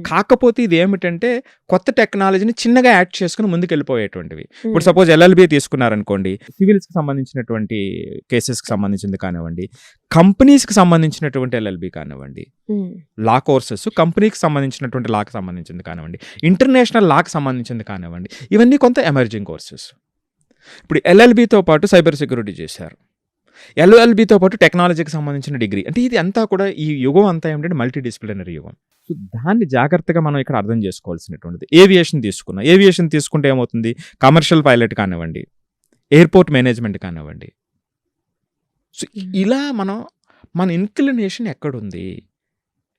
కాకపోతే ఇది ఏమిటంటే కొత్త టెక్నాలజీని చిన్నగా యాడ్ చేసుకుని ముందుకు వెళ్ళిపోయేటువంటివి. ఇప్పుడు సపోజ్ ఎల్ఎల్బి తీసుకున్నారనుకోండి, సివిల్స్కి సంబంధించినటువంటి కేసెస్కి సంబంధించింది కానివ్వండి, కంపెనీస్కి సంబంధించినటువంటి ఎల్ఎల్బి కానివ్వండి, లా కోర్సెస్ కంపెనీకి సంబంధించినటువంటి లాకి సంబంధించింది కానివ్వండి, ఇంటర్నేషనల్ లాకి సంబంధించింది కానివ్వండి, ఇవన్నీ కొంత ఎమర్జింగ్ కోర్సెస్. ఇప్పుడు ఎల్ఎల్బితో పాటు సైబర్ సెక్యూరిటీ చేశారు, ఎల్ఎల్బితో పాటు టెక్నాలజీకి సంబంధించిన డిగ్రీ. అంటే ఇది అంతా కూడా ఈ యుగం అంతా ఏమిటంటే మల్టీ డిసిప్లినరీ యుగం. సో దాన్ని జాగ్రత్తగా మనం ఇక్కడ అర్థం చేసుకోవాల్సినటువంటిది. ఏవియేషన్ తీసుకుంటే ఏమవుతుంది, కమర్షియల్ పైలట్ కానివ్వండి, ఎయిర్పోర్ట్ మేనేజ్మెంట్ కానివ్వండి. సో ఇలా మన ఇన్క్లినేషన్ ఎక్కడుంది,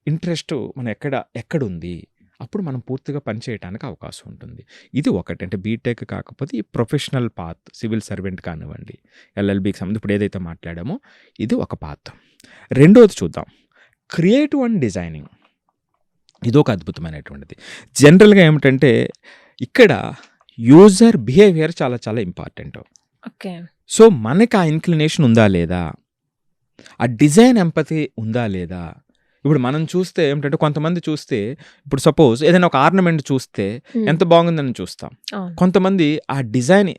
ఇంట్రెస్ట్ మనం ఎక్కడుంది, అప్పుడు మనం పూర్తిగా పనిచేయడానికి అవకాశం ఉంటుంది. ఇది ఒకటి. అంటే బీటెక్ కాకపోతే ఈ ప్రొఫెషనల్ పాత్, సివిల్ సర్వెంట్ కానివ్వండి, ఎల్ఎల్బికి సంబంధించి ఇప్పుడు ఏదైతే మాట్లాడామో ఇది ఒక పాత్. రెండోది చూద్దాం, క్రియేటివ్ అండ్ డిజైనింగ్. ఇది ఒక అద్భుతమైనటువంటిది. జనరల్గా ఏమిటంటే ఇక్కడ యూజర్ బిహేవియర్ చాలా చాలా ఇంపార్టెంట్. ఓకే. సో మనకి ఆ ఇన్క్లినేషన్ ఉందా లేదా, ఆ డిజైన్ ఎంపతి ఉందా లేదా. ఇప్పుడు మనం చూస్తే ఏమిటంటే కొంతమంది చూస్తే, ఇప్పుడు సపోజ్ ఏదైనా ఒక ఆర్నమెంట్ చూస్తే ఎంత బాగుందని చూస్తాం, కొంతమంది ఆ డిజైన్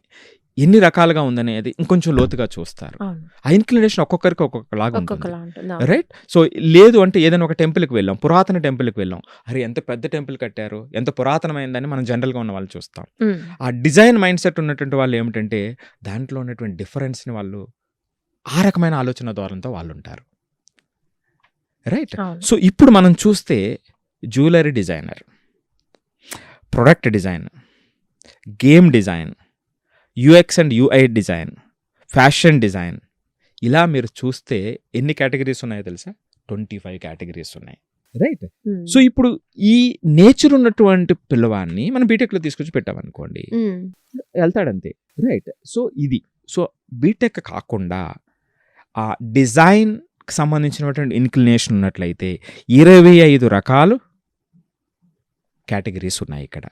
ఎన్ని రకాలుగా ఉందనేది ఇంకొంచెం లోతుగా చూస్తారు. ఆ ఇన్క్లినేషన్ ఒక్కొక్కరికి ఒక్కొక్కలాగా ఉంటుంది, రైట్. సో లేదు అంటే ఏదైనా ఒక టెంపుల్కి వెళ్ళాం, పురాతన టెంపుల్కి వెళ్ళాం, అరే ఎంత పెద్ద టెంపుల్ కట్టారు, ఎంత పురాతనమైందని మనం జనరల్గా ఉన్న వాళ్ళు చూస్తాం. ఆ డిజైన్ మైండ్ సెట్ ఉన్నటువంటి వాళ్ళు ఏమిటంటే దాంట్లో ఉన్నటువంటి డిఫరెన్స్ని వాళ్ళు ఆ రకమైన ఆలోచన ధోరణితో వాళ్ళు ఉంటారు, రైట్. సో ఇప్పుడు మనం చూస్తే jewellery designer, product design, game design, UX and UI design, fashion design, ఇలా మీరు చూస్తే ఎన్ని కేటగిరీస్ ఉన్నాయో తెలుసా, 25 కేటగిరీస్ ఉన్నాయి, రైట్. సో ఇప్పుడు ఈ నేచర్ ఉన్నటువంటి పిల్లవాడిని మనం బీటెక్లో తీసుకొచ్చి పెట్టామనుకోండి, వెళ్తాడంతే, రైట్. సో బీటెక్ కాకుండా ఆ డిజైన్ సంబంధించినటువంటి ఇన్క్లినేషన్ ఉన్నట్లయితే 25 రకాలు కేటగిరీస్ ఉన్నాయి ఇక్కడ.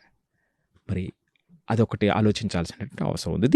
మరి అదొకటి ఆలోచించాల్సినటువంటి అవసరం ఉంది.